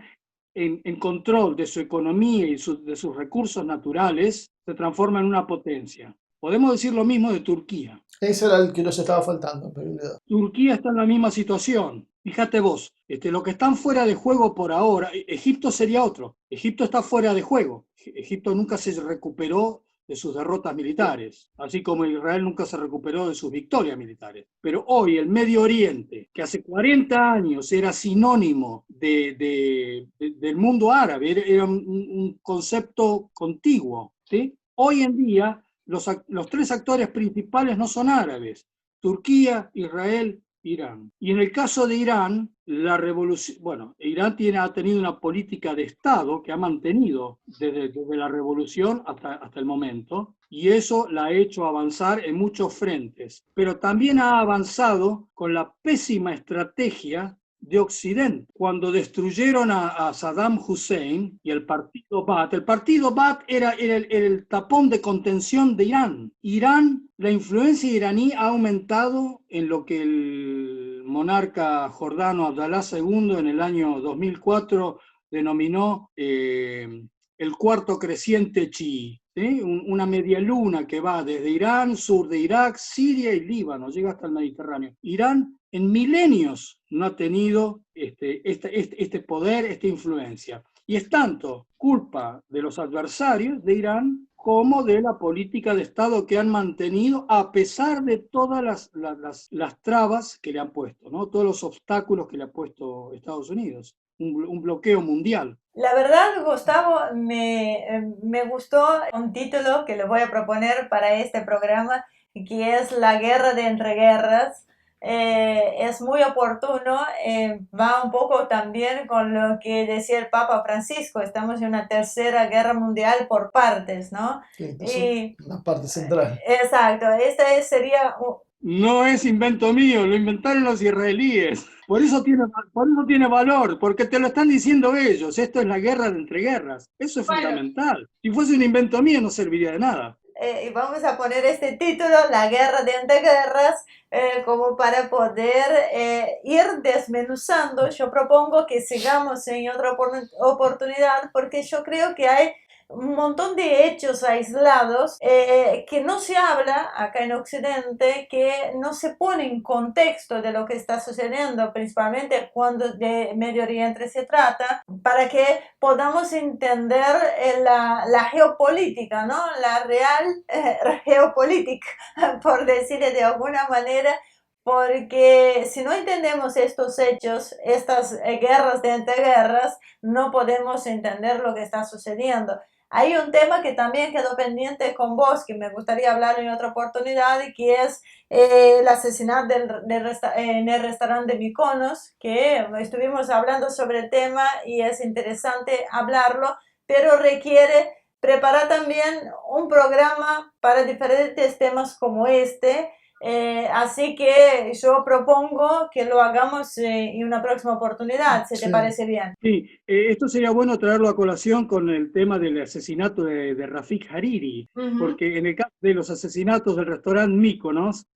en control de su economía y de sus recursos naturales, se transforma en una potencia. Podemos decir lo mismo de Turquía. Ese era el que nos estaba faltando, en realidad. Turquía está en la misma situación. Fíjate vos, lo que están fuera de juego por ahora, Egipto sería otro. Egipto está fuera de juego. Egipto nunca se recuperó de sus derrotas militares, así como Israel nunca se recuperó de sus victorias militares. Pero hoy el Medio Oriente, que hace 40 años era sinónimo del mundo árabe, era un concepto contiguo, ¿sí? Hoy en día los tres actores principales no son árabes: Turquía, Israel, Irán. Y en el caso de Irán, la revolución, bueno, Irán ha tenido una política de Estado que ha mantenido desde la revolución hasta el momento, y eso la ha hecho avanzar en muchos frentes. Pero también ha avanzado con la pésima estrategia de Occidente. Cuando destruyeron a Saddam Hussein y el partido Baath era el tapón de contención de Irán. La influencia iraní ha aumentado en lo que el monarca jordano Abdalá II en el año 2004 denominó el cuarto creciente chií, ¿sí? Una media luna que va desde Irán, sur de Irak, Siria y Líbano, llega hasta el Mediterráneo. Irán en milenios no ha tenido este poder, esta influencia. Y es tanto culpa de los adversarios de Irán como de la política de Estado que han mantenido a pesar de todas las trabas que le han puesto, ¿no? Todos los obstáculos que le ha puesto Estados Unidos. Un bloqueo mundial. La verdad, Gustavo, me gustó un título que le voy a proponer para este programa, que es La guerra de entreguerras. Es muy oportuno, va un poco también con lo que decía el Papa Francisco: estamos en una tercera guerra mundial por partes, ¿no? Sí, una parte central. Exacto, esta sería... No es invento mío, lo inventaron los israelíes. Por eso tiene valor, porque te lo están diciendo ellos. Esto es la guerra de entreguerras. Eso es fundamental. Si fuese un invento mío no serviría de nada. Y vamos a poner este título, La guerra de entreguerras, como para poder ir desmenuzando. Yo propongo que sigamos en otra oportunidad, porque yo creo que hay un montón de hechos aislados que no se habla acá en Occidente, que no se pone en contexto de lo que está sucediendo, principalmente cuando de Medio Oriente se trata, para que podamos entender la geopolítica, ¿no? La real geopolítica, por decirlo de alguna manera, porque si no entendemos estos hechos, estas guerras de entreguerras, no podemos entender lo que está sucediendo. Hay un tema que también quedó pendiente con vos, que me gustaría hablar en otra oportunidad, y que es el asesinato en el restaurante de Mykonos, que estuvimos hablando sobre el tema y es interesante hablarlo, pero requiere preparar también un programa para diferentes temas como este. Así que yo propongo que lo hagamos en una próxima oportunidad, si te parece bien. Sí, esto sería bueno traerlo a colación con el tema del asesinato de Rafik Hariri, porque en el caso de los asesinatos del restaurante Mykonos,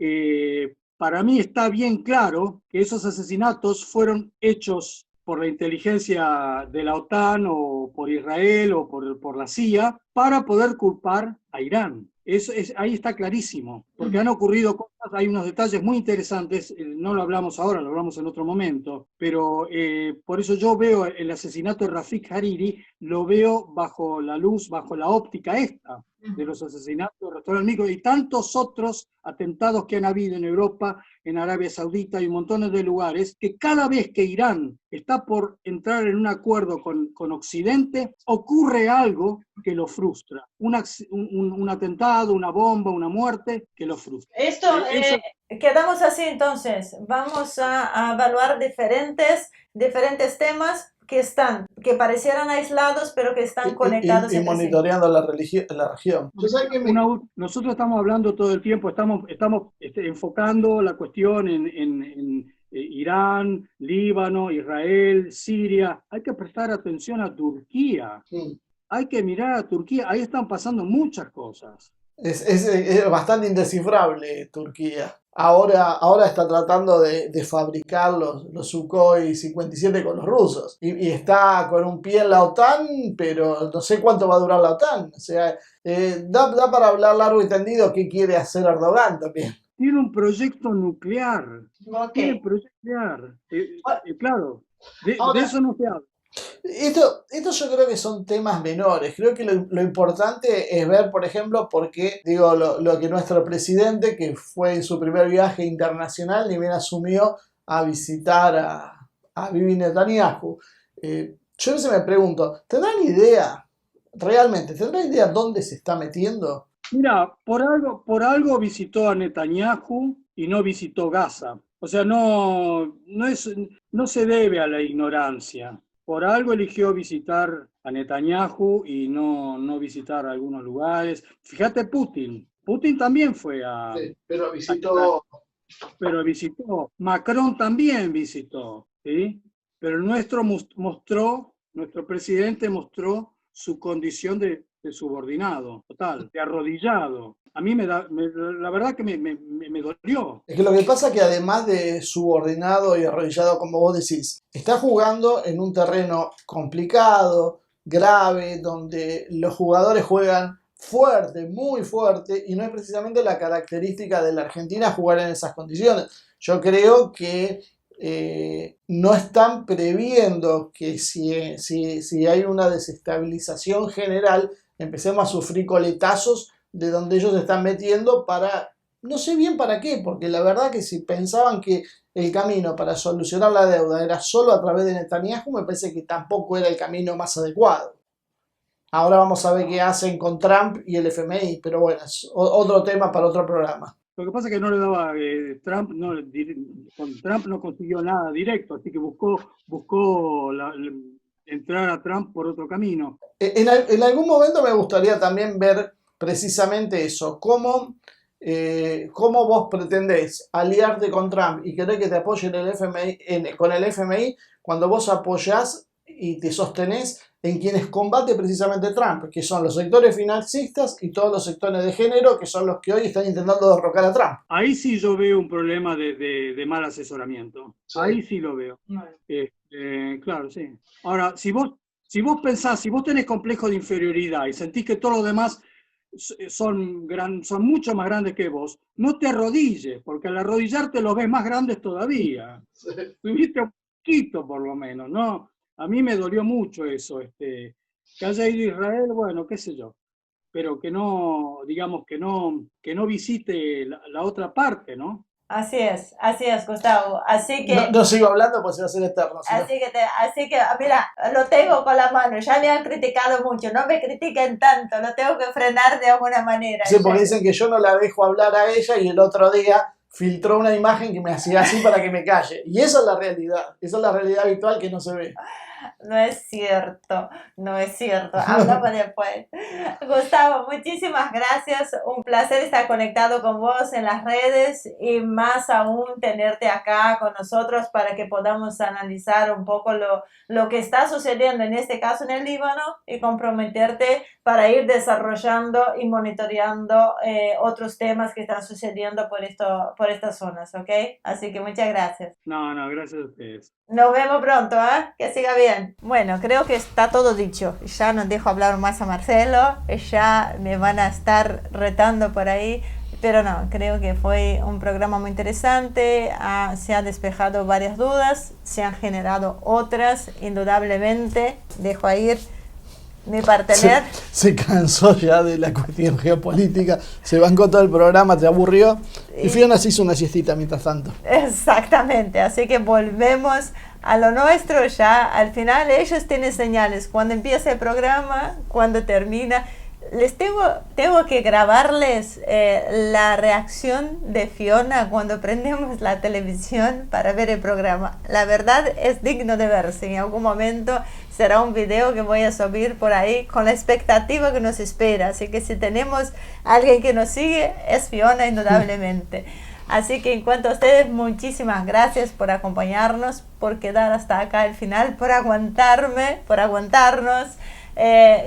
para mí está bien claro que esos asesinatos fueron hechos por la inteligencia de la OTAN o por Israel o por la CIA para poder culpar a Irán. Ahí está clarísimo, porque han ocurrido cosas, hay unos detalles muy interesantes, no lo hablamos ahora, lo hablamos en otro momento, pero por eso yo veo el asesinato de Rafik Hariri, lo veo bajo la luz, bajo la óptica esta, de los asesinatos del restaurante Mykonos y tantos otros atentados que han habido en Europa, en Arabia Saudita y un montón de lugares, que cada vez que Irán está por entrar en un acuerdo con Occidente, ocurre algo que lo frustra. Un atentado, una bomba, una muerte que lo frustra. Quedamos así entonces. Vamos a evaluar diferentes temas que parecieran aislados, pero que están conectados. Y monitoreando la región. Nosotros estamos hablando todo el tiempo, estamos enfocando la cuestión en Irán, Líbano, Israel, Siria. Hay que prestar atención a Turquía. Sí. Hay que mirar a Turquía. Ahí están pasando muchas cosas. Es bastante indescifrable Turquía. Ahora está tratando de fabricar los Sukhoi 57 con los rusos. Y está con un pie en la OTAN, pero no sé cuánto va a durar la OTAN. O sea, da para hablar largo y tendido qué quiere hacer Erdogan también. Tiene un proyecto nuclear. Ok. Tiene un proyecto nuclear. Claro, de eso no se habla. Esto yo creo que son temas menores. Creo que lo importante es ver, por ejemplo, por qué, digo, lo que nuestro presidente, que fue en su primer viaje internacional, ni bien asumió a visitar a Bibi Netanyahu. Yo a veces me pregunto, ¿tendrán idea dónde se está metiendo? Mira, por algo visitó a Netanyahu y no visitó Gaza. O sea, no se debe a la ignorancia. Por algo eligió visitar a Netanyahu y no visitar algunos lugares. Fíjate Putin. Putin también fue a... Sí, pero visitó... Macron también visitó, ¿sí? Pero nuestro presidente mostró su condición de subordinado, total, de arrodillado. A mí la verdad que me dolió. Es que lo que pasa es que además de subordinado y arrodillado, como vos decís, está jugando en un terreno complicado, grave, donde los jugadores juegan fuerte, muy fuerte, y no es precisamente la característica de la Argentina jugar en esas condiciones. Yo creo que no están previendo que si hay una desestabilización general, empecemos a sufrir coletazos de donde ellos se están metiendo para, no sé bien para qué, porque la verdad que si pensaban que el camino para solucionar la deuda era solo a través de Netanyahu, me parece que tampoco era el camino más adecuado. Ahora vamos a ver qué hacen con Trump y el FMI, pero bueno, es otro tema para otro programa. Lo que pasa es que no le daba con Trump no consiguió nada directo, así que buscó entrar a Trump por otro camino. En algún momento me gustaría también ver precisamente eso, cómo vos pretendés aliarte con Trump y querer que te apoyen con el FMI cuando vos apoyás y te sostenés en quienes combate precisamente Trump, que son los sectores financistas y todos los sectores de género, que son los que hoy están intentando derrocar a Trump. Ahí sí yo veo un problema de mal asesoramiento. Sí. Ahí sí lo veo. Claro, sí. Ahora, si vos pensás, si vos tenés complejo de inferioridad y sentís que todos los demás son mucho más grandes que vos, no te arrodilles, porque al arrodillarte los ves más grandes todavía. Sí. Tuviste un poquito por lo menos, ¿no? A mí me dolió mucho eso, que haya ido a Israel, bueno, qué sé yo, pero que no, digamos, que no visite la otra parte, ¿no? Así es, Gustavo. Así que... No sigo hablando porque se va a hacer eterno. Así que, mira, lo tengo con la mano, ya me han criticado mucho, no me critiquen tanto, lo tengo que frenar de alguna manera. Sí, porque dicen que yo no la dejo hablar a ella y el otro día filtró una imagen que me hacía así para que me calle. Y esa es la realidad habitual que no se ve. No es cierto, hablamos después. Gustavo, muchísimas gracias, un placer estar conectado con vos en las redes y más aún tenerte acá con nosotros para que podamos analizar un poco lo que está sucediendo en este caso en el Líbano y comprometerte para ir desarrollando y monitoreando otros temas que están sucediendo por estas zonas, ¿ok? Así que muchas gracias. No, gracias a ustedes. Nos vemos pronto, que siga bien. Bueno, creo que está todo dicho. Ya no dejo hablar más a Marcelo, ya me van a estar retando por ahí, pero no, creo que fue un programa muy interesante, se han despejado varias dudas, se han generado otras, indudablemente. Dejo a ir mi partener. Se cansó ya de la cuestión geopolítica, se bancó todo el programa, te aburrió y Fiona se hizo una siestita mientras tanto. Exactamente, así que volvemos a lo nuestro ya. Al final ellos tienen señales, cuando empieza el programa, cuando termina. Les tengo que grabarles la reacción de Fiona cuando prendemos la televisión para ver el programa. La verdad es digno de verse. En algún momento será un video que voy a subir por ahí con la expectativa que nos espera. Así que si tenemos a alguien que nos sigue, es Fiona indudablemente. Así que en cuanto a ustedes, muchísimas gracias por acompañarnos, por quedar hasta acá al final, por aguantarme, por aguantarnos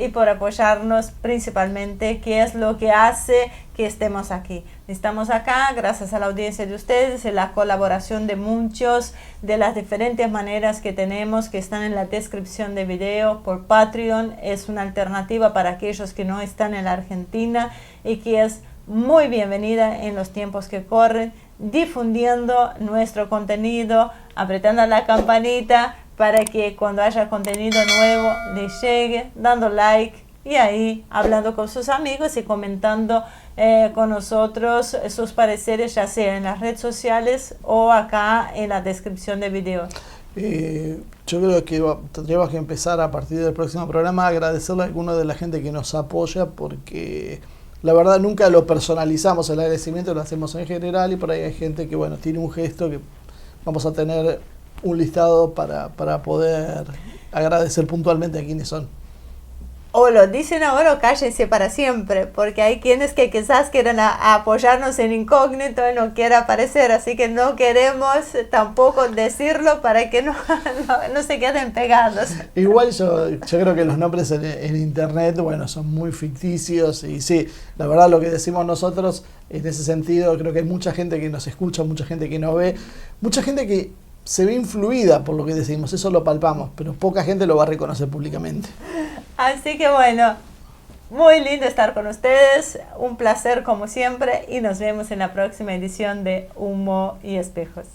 y por apoyarnos principalmente, que es lo que hace que estemos aquí. Estamos acá gracias a la audiencia de ustedes, y la colaboración de muchos, de las diferentes maneras que tenemos, que están en la descripción de video. Por Patreon es una alternativa para aquellos que no están en la Argentina y que es muy bienvenida en los tiempos que corren, difundiendo nuestro contenido, apretando la campanita para que cuando haya contenido nuevo les llegue, dando like y ahí hablando con sus amigos y comentando con nosotros sus pareceres, ya sea en las redes sociales o acá en la descripción de video. Yo creo que tendríamos que empezar a partir del próximo programa a agradecerle a alguna de la gente que nos apoya, porque la verdad nunca lo personalizamos, el agradecimiento lo hacemos en general, y por ahí hay gente que bueno tiene un gesto que vamos a tener un listado para poder agradecer puntualmente a quienes son. O lo dicen ahora o cállense para siempre, porque hay quienes que quizás quieran apoyarnos en incógnito y no quiera aparecer, así que no queremos tampoco decirlo para que no se queden pegados. Igual yo creo que los nombres en internet, bueno, son muy ficticios, y sí, la verdad lo que decimos nosotros en ese sentido, creo que hay mucha gente que nos escucha, mucha gente que nos ve, mucha gente que se ve influida por lo que decimos, eso lo palpamos, pero poca gente lo va a reconocer públicamente. Así que bueno, muy lindo estar con ustedes, un placer como siempre, y nos vemos en la próxima edición de Humo y Espejos.